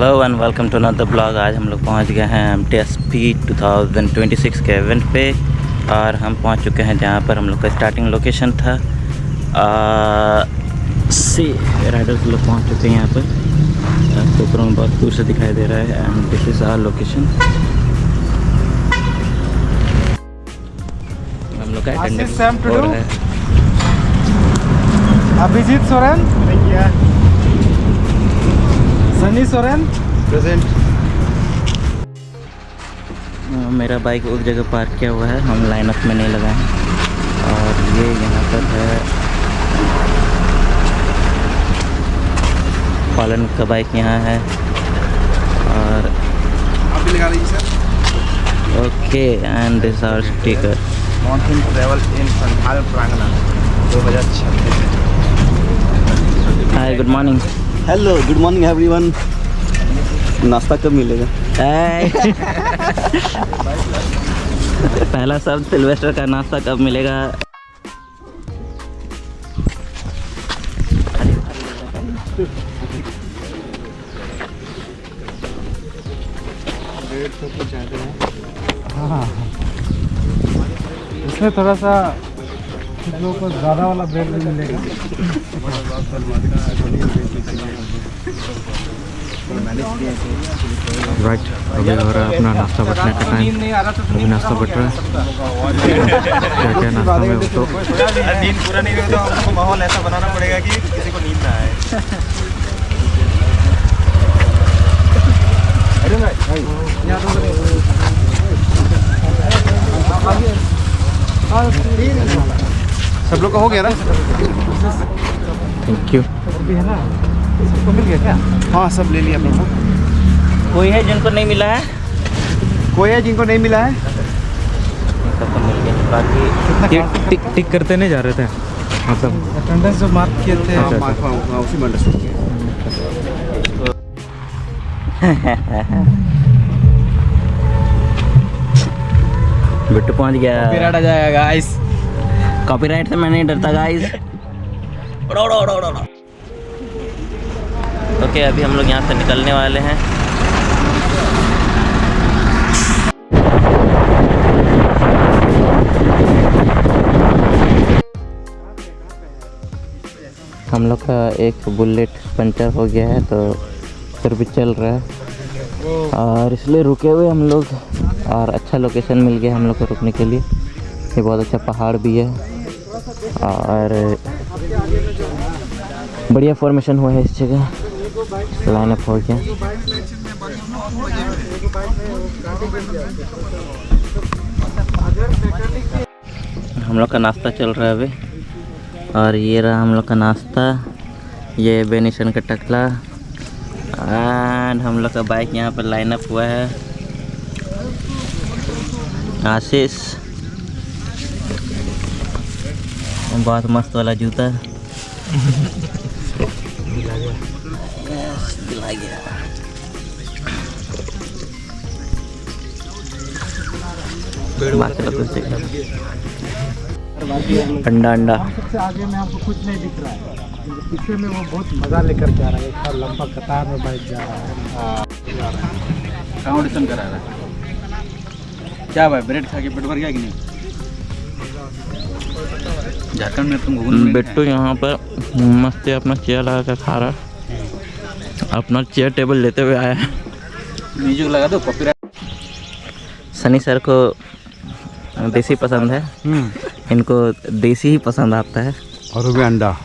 Hello and welcome to another blog. आज हम लोग पहुंच गए हैं MTSP 2026 के इवेंट पे और हम पहुंच चुके हैं जहां पर हम लोग का स्टार्टिंग लोकेशन था। सी राइडर्स लोग पहुंच चुके हैं यहाँ पर। आपको ऊपर में बहुत दूर से दिखाई दे रहा है and this is our location. हम लोग का अटेंडेंस हो रहा है। अभिजीत सोरेन, सनी सोरेन प्रेजेंट। मेरा बाइक उस जगह पार्क किया हुआ है, हम लाइनअप में नहीं लगाए हैं। और ये यहाँ पर है पालन का बाइक यहाँ है। और आप भी लगा लीजिए sir. Okay and this our sticker mountain travel in Santhal Pargana 2026। Hi, good morning. Hello, good morning everyone. नाश्ता कब मिलेगा? पहला शब्द सिल्वेस्टर का, नाश्ता कब मिलेगा? हाँ, इसमें थोड़ा सा कुछ लोगों को ज़्यादा वाला ब्रेड भी मिलेगा। राइट, अभी हो रहा है अपना नाश्ता बटने का टाइम। अभी नाश्ता बट रहा है। क्या क्या नाश्ता में हो तो नींद पूरा नहीं हुआ तो हमको माहौल ऐसा बनाना पड़ेगा कि किसी को नींद ना आए। सब लोग का हो गया ना? Thank you. है ना, सबको मिल गया क्या? हाँ, सब ले लिया प्रभु। कोई है जिनको नहीं मिला है? कोई है जिनको नहीं मिला है? सबको मिल गया। बाकी ये टिक टिक करते नहीं जा रहे थे, मतलब अटेंडेंस जो मार्क किए थे। अच्छा, मार्क उसी में अंडरस्टूड किया। बिट्टू पहुंच गया। कॉपीराइट आ जाएगा गाइस। कॉपीराइट से मैं नहीं डरता गाइस। ओके, अभी हम लोग यहाँ से निकलने वाले हैं। हम लोग का एक बुलेट पंचर हो गया है तो फिर भी चल रहा है और इसलिए रुके हुए हम लोग। और अच्छा लोकेशन मिल गया हम लोग को रुकने के लिए। ये बहुत अच्छा पहाड़ भी है और बढ़िया फॉर्मेशन हुआ है इस जगह। लाइन अप हो गया। हम लोग का नाश्ता चल रहा है अभी और ये रहा हम लोग का नाश्ता। ये बेनिशन का टकला एंड हम लोग का बाइक यहाँ पर लाइन अप हुआ है। आशीष, बहुत मस्त वाला जूता अंडा अंडा। सबसे आगे में आपको कुछ नहीं दिख रहा है, पीछे में वो बहुत मजा लेकर के आ रहा है। इतना लंबा कतार में बाइक जा रहा है। ऑडिशन करा रहा है। क्या भाई, ब्रेड खा के पेट भर गया कि नहीं? झारखंड में तुम घूमने बिट्टू यहाँ पर मस्त अपना चेयर लगा कर खा रहा है। अपना चेयर टेबल लेते हुए आया है। म्यूजिक लगा दो, कॉपीराइट। सनी सर को देसी पसंद है, इनको देसी ही पसंद आता है। और भी अंडा।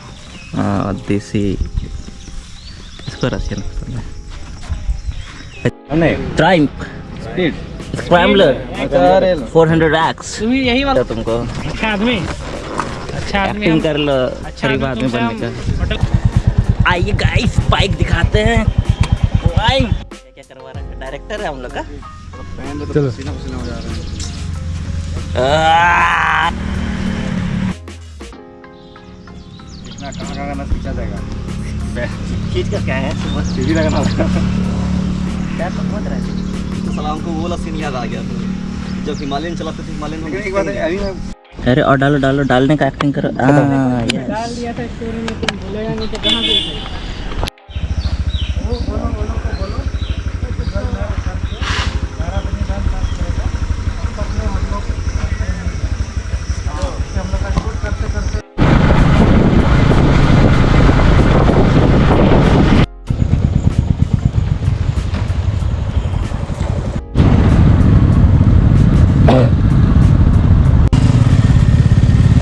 देसी, इसको रशियन पसंद है। नहीं, ट्राइम्फ स्पीड स्क्रैम्बलर 400X। यही वाला तुमको अच्छा आदमी एक्टिंग कर लो, गरीब आदमी बनने का। आइए गाइस, बाइक दिखाते हैं। क्या क्या करवा रहा है? डायरेक्टर है हम लोग का। चलो। पसीना पसीना हो जा रहा है। इतना कहाँ नस खींचा जाएगा? खींच कर क्या है? सीधी लगना होगा। क्या समझ रहा है? तो साला हमको वो वाला सीन याद आ गया जब हिमालयन चलाते थे। हिमालयन में एक बात है, अभी मैं अरे और डालो डालो, डालने का एक्टिंग करो। डाल दिया था स्टोरी में, तुम भूलेगा नहीं तो कहाँ गए थे? बोलो।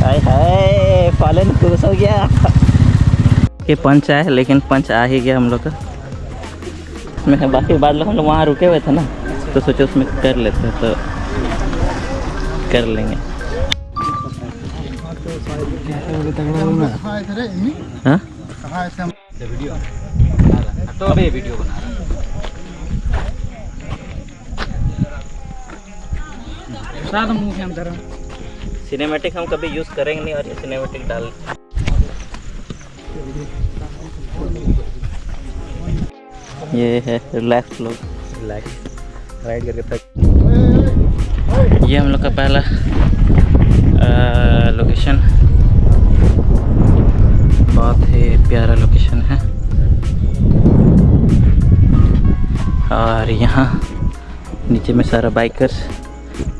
हाय हाय पालन खुश हो गया। ये पंच आया लेकिन पंच आ ही गया हम लोग का। उसमें बाकी बाद लोग हम लोग वहाँ रुके हुए थे ना, तो सोचे उसमें कर लेते तो कर लेंगे। हाँ तो अभी वीडियो बना रहा सिनेमैटिक हम कभी यूज़ करेंगे नहीं, और ये सिनेमैटिक डाल ये है रिलैक्स लोग, रिलैक्स राइड करके तक। ये हम लोग का पहला लोकेशन, बहुत ही प्यारा लोकेशन है। और यहाँ नीचे में सारा बाइकर्स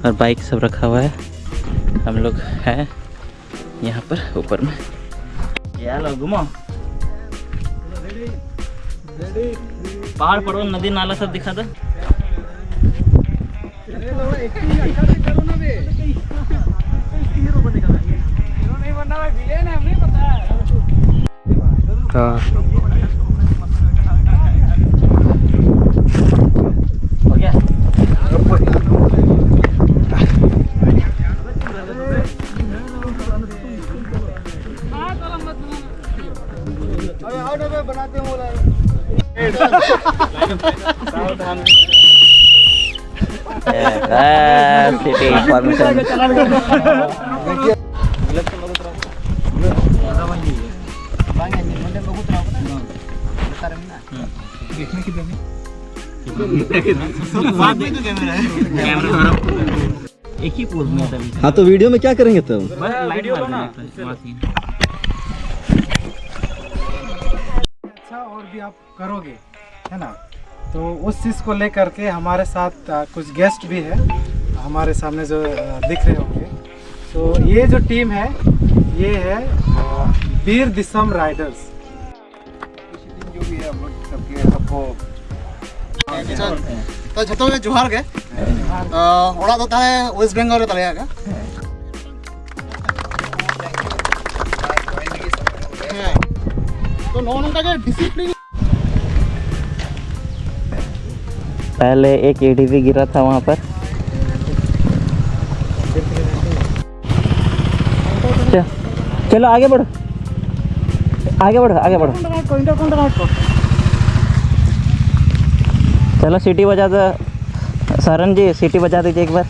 और बाइक सब रखा हुआ है। हम लोग हैं यहाँ पर ऊपर में। ये लो घुमो, पहाड़ पड़ो नदी नाला सब दिखा दो। हो गया सिटी इंफॉर्मेशन। एक ही पोज में था। हाँ तो वीडियो में क्या करेंगे तब? वीडियो लो ना। अच्छा और भी आप करोगे, है ना? तो उस चीज़ को लेकर के हमारे साथ कुछ गेस्ट भी है हमारे सामने जो दिख रहे होंगे। तो ये जो टीम है ये है वीर दिसम राइडर्स। जो भी है हम लोग सबको तो जतो में जोहार के ओड़ा तो ताले वेस्ट बेंगल रे ताले आगा तो नो नंका के डिसिप्लिन। पहले एक एडीवी गिरा था वहाँ पर। चलो आगे बढ़ो, आगे बढ़ो, आगे बढ़ो। चलो सीटी बजा दो सरन जी, सीटी बजा दीजिए एक बार।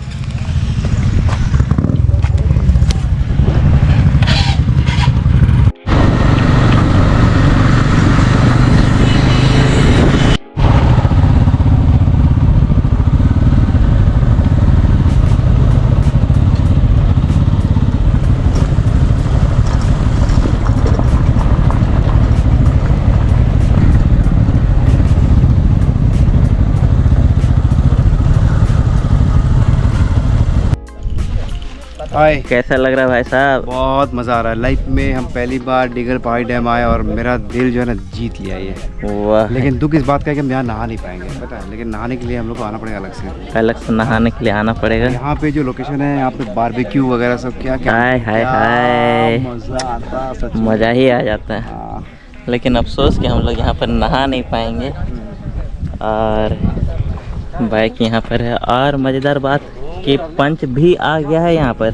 हाय, कैसा लग रहा है भाई साहब? बहुत मज़ा आ रहा है। लाइफ में हम पहली बार डिगर पहाड़ी डैम आए और मेरा दिल जो है ना जीत लिया ये। वाह, लेकिन दुख इस बात का है कि हम यहाँ नहा नहीं पाएंगे, पता है। लेकिन नहाने के लिए हम लोग को आना पड़ेगा अलग से। अलग से नहाने के लिए आना पड़ेगा। यहाँ पे जो लोकेशन है, यहाँ पे बारबेक्यू वगैरह सब क्या क्या हाय हाय हाय, मज़ा आता, सच में। मज़ा ही आ जाता है। हाँ। लेकिन अफसोस कि हम लोग यहाँ पर नहा नहीं पाएंगे और बाइक यहाँ पर है। और मज़ेदार बात कि पंच भी आ गया है यहाँ पर।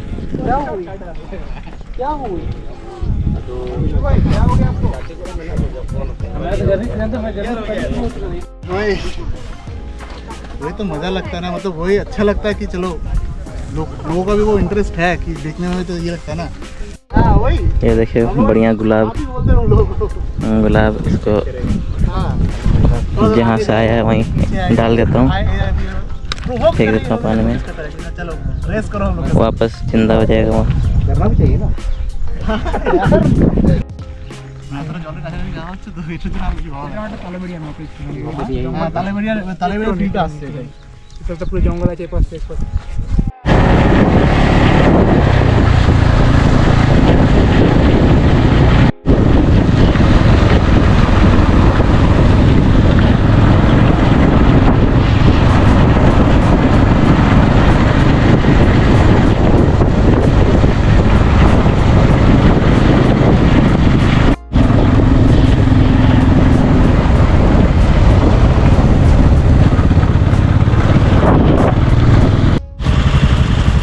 वही तो मज़ा लगता है ना, मतलब वही अच्छा लगता है कि चलो लोगों का भी वो इंटरेस्ट है कि देखने में, तो ये लगता है ना। हाँ वही, ये देखिए बढ़िया गुलाब, गुलाब इसको जहाँ से आया है वहीं डाल देता हूँ, फेंक देता हूँ पानी में। चलो रेस करो हम लोग। वापस जिंदा हो जाएगा वहाँ। करना भी चाहिए ना। পুরো জঙ্গল আছে পাশে।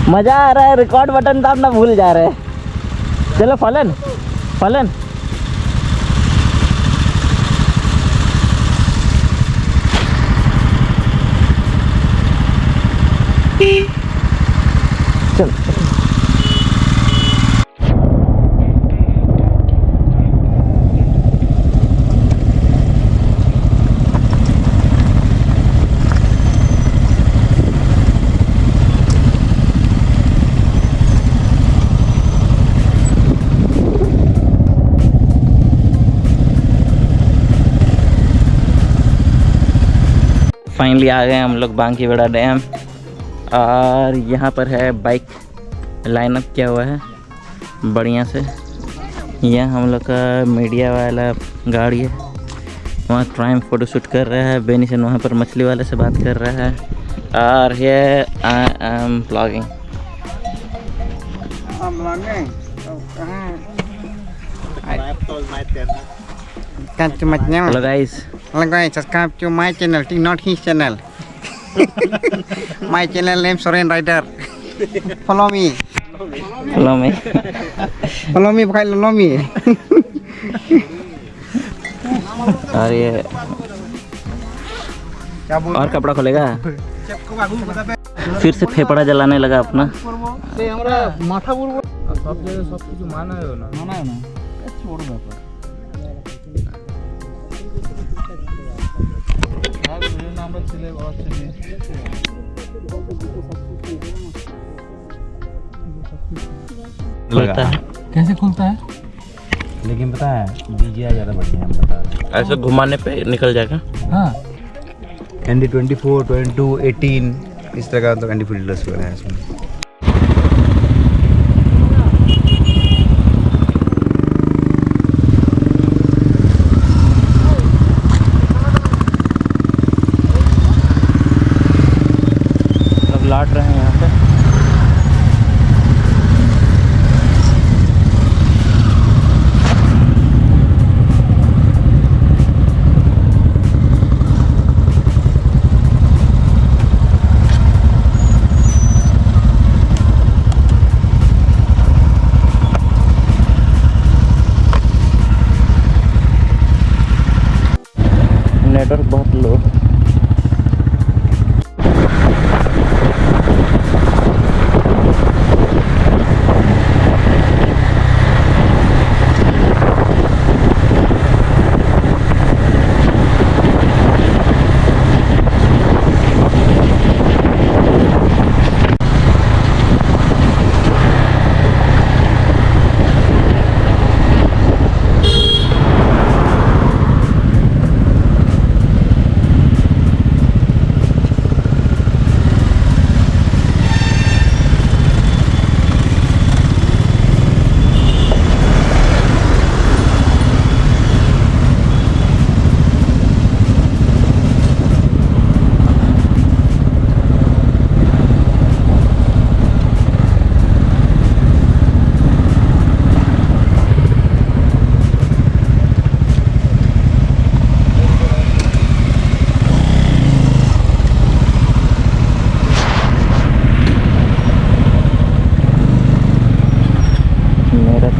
मजा आ रहा है, रिकॉर्ड बटन दाबना भूल जा रहे हैं। चलो फलन फलन चल। फाइनली आ गए हम लोग बांकीबेड़ा डैम और यहाँ पर है बाइक लाइनअप किया हुआ है बढ़िया से। यह हम लोग का मीडिया वाला गाड़ी है, वहाँ ट्राइम फोटो शूट कर रहा है। बेनिसन वहाँ पर मछली वाले से बात कर रहा है और ये I am blogging. Hello guys, subscribe to my channel, not his channel. My channel name Soren Rider. Follow me. follow me। Follow me, follow me. और ये और कपड़ा खोलेगा, फिर से फेफड़ा जलाने लगा अपना। माथा बुड़बुड़ सब जगह सब কিছু মানায়ও না ছোট ব্যাপার। আমরা ছেলে বড় ছেলে खुलता है। कैसे खुलता है? लेकिन पता है डीजे ज़्यादा बढ़िया हम बता रहे हैं। ऐसे घुमाने पे निकल जाएगा। हाँ ND 24, 22, 18 इस तरह का तो ND फिल्टर्स वगैरह है इसमें। लौट रहे हैं यहाँ पे। नेटवर्क बहुत लो।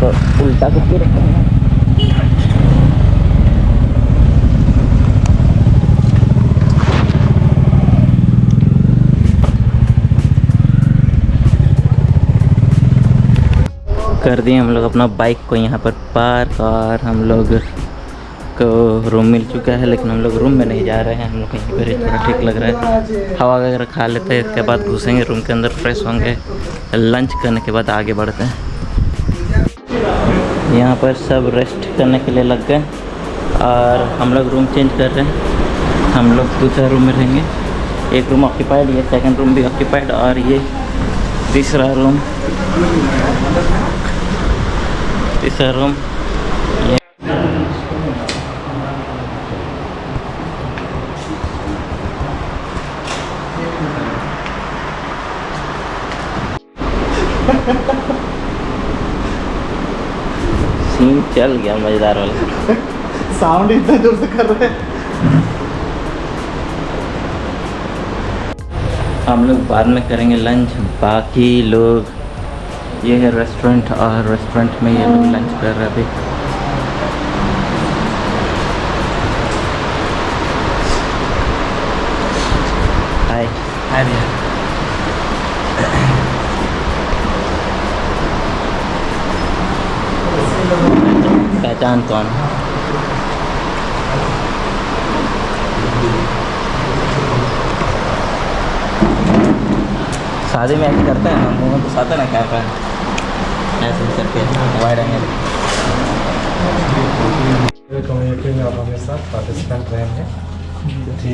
तो उल्टा करके रखा है। कर दिए हम लोग अपना बाइक को यहाँ पर पार्क और हम लोग को रूम मिल चुका है, लेकिन हम लोग रूम में नहीं जा रहे हैं। हम लोग कहीं पर ही, थोड़ा ठीक लग रहा है। हवा वगैरह खा लेते हैं, इसके बाद घुसेंगे रूम के अंदर, फ्रेश होंगे, लंच करने के बाद आगे बढ़ते हैं। यहाँ पर सब रेस्ट करने के लिए लग गए और हम लोग रूम चेंज कर रहे हैं। हम लोग दूसरा रूम में रहेंगे। एक रूम ऑक्यूपाइड, ये सेकंड रूम भी ऑक्यूपाइड और ये तीसरा रूम सीन चल गया मज़ेदार वाला। साउंड इतना जोर से कर रहे हैं। हम लोग बाद में करेंगे लंच। बाकी लोग ये है रेस्टोरेंट, और रेस्टोरेंट में ये लोग लंच कर रहे थे। हाय हाय भैया। पहचान कौन? शादी में ऐसे करते हैं ना, मुँह में घुसाते हैं ना क्या का, ऐसे ही करके वाइड एंगल। कम्युनिटी में आप हमारे साथ पार्टिसिपेंट रहेंगे। जी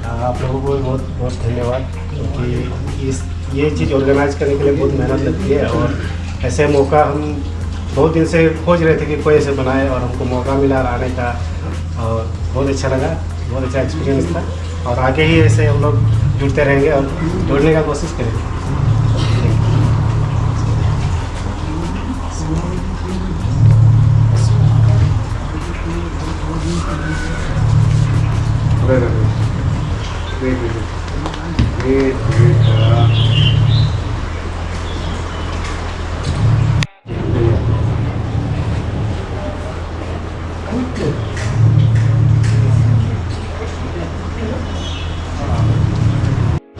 आप लोगों को बहुत बहुत धन्यवाद, क्योंकि ये चीज़ ऑर्गेनाइज करने के लिए बहुत मेहनत लगती है, और ऐसे मौका हम बहुत दिन से खोज रहे थे कि कोई ऐसे बनाए, और हमको मौका मिला आने का, और बहुत अच्छा लगा, बहुत अच्छा एक्सपीरियंस था। और आगे ही ऐसे हम लोग जुड़ते रहेंगे और जोड़ने का कोशिश करेंगे।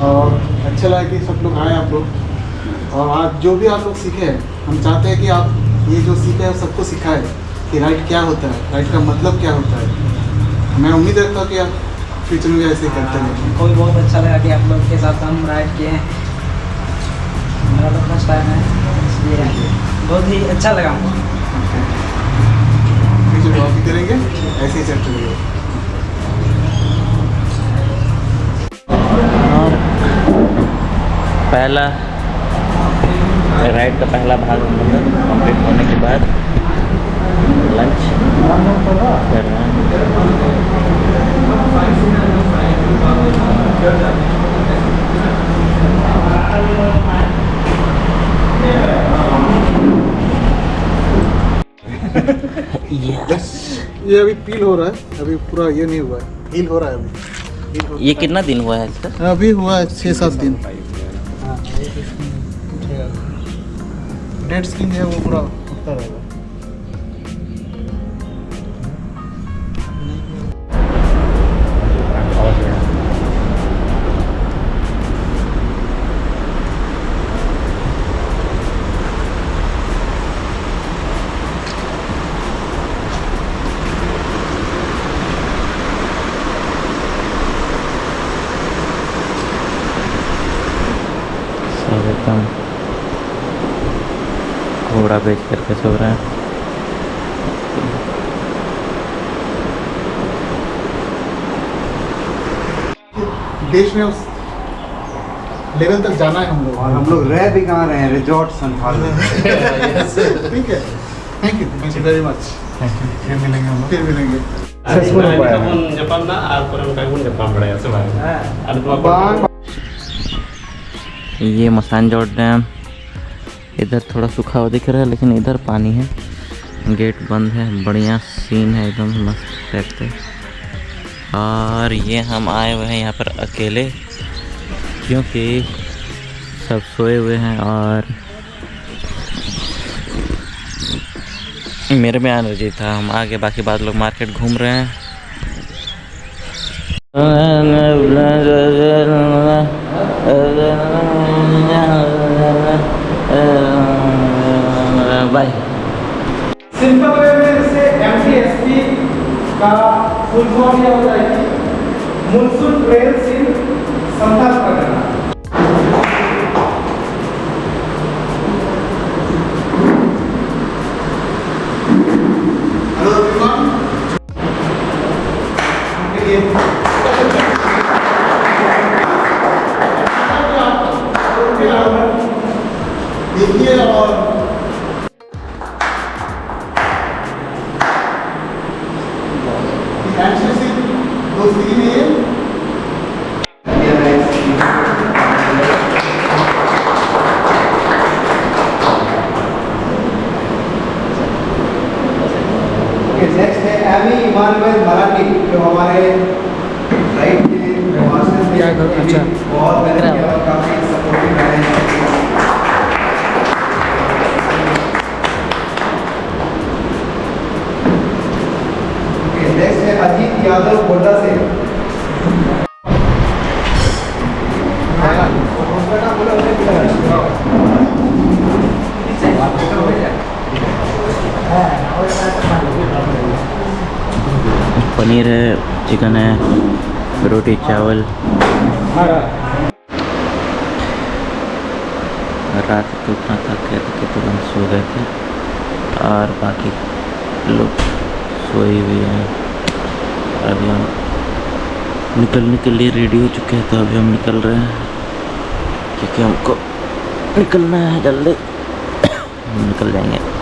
और अच्छा लगा कि सब लोग आए आप लोग, और आज जो भी आप लोग सीखे हैं, हम चाहते हैं कि आप ये जो सीखे हैं सबको सिखाएं कि राइट क्या होता है, राइट का मतलब क्या होता है। मैं उम्मीद रखता हूँ कि आप फ्यूचर में भी ऐसे करते रहें। हमको भी बहुत अच्छा लगा कि आप लोग के साथ हम राइड किए हैं। मेरा तो फर्स्ट टाइम है, इसलिए बहुत ही अच्छा लगा हमको। फ्यूचर में और भी करेंगे, ऐसे ही चलते रहेंगे। और पहला राइड का पहला भाग हम लोग कंप्लीट होने के बाद लंच कर रहे हैं। ये अभी पील हो रहा है, अभी पूरा ये नहीं हुआ है, हील हो रहा है अभी। ये कितना दिन हुआ है इसका? अभी हुआ है 6-7 दिन। डेड स्किन है वो पूरा उठता रहेगा। सब एकदम घोड़ा बेच करके सो रहे हैं। देश में उस लेवल तक जाना है हम लोग, और हम लोग रह भी कहाँ रहे हैं, रिजॉर्ट संभाल ठीक है। Thank you very much. फिर मिलेंगे हम लोग, फिर मिलेंगे। ये मसानजोड़ डैम इधर थोड़ा सूखा हुआ दिख रहा है, लेकिन इधर पानी है। गेट बंद है, बढ़िया सीन है एकदम मस्त टाइप से। और ये हम आए हुए हैं यहाँ पर अकेले, क्योंकि सब सोए हुए हैं और मेरे में एनर्जी था। हम आगे बाकी बाद लोग मार्केट घूम रहे हैं। बाय। सिंपल वे में जैसे MTSP का फुल फॉर्म ये होता है कि monsoon trails in Santhal Pargana. Hello everyone. देखिए और दोस्ती में नेक्स्ट है एमी इमानुएल मराठी, जो हमारे राइट के क्या करो अच्छा दिख रहा है? काफी सपोर्टिव रहे हैं। नेक्स्ट है अजीत यादव गोड्डा से। पनीर है, चिकन है, रोटी चावल। रात को उतना थक गए थे कि तुरंत सो गए थे और बाकी लोग सोए हुए हैं। अभी हम निकलने के लिए रेडी हो चुके हैं, तो अभी हम निकल रहे हैं क्योंकि हमको निकलना है जल्दी। हम निकल जाएंगे।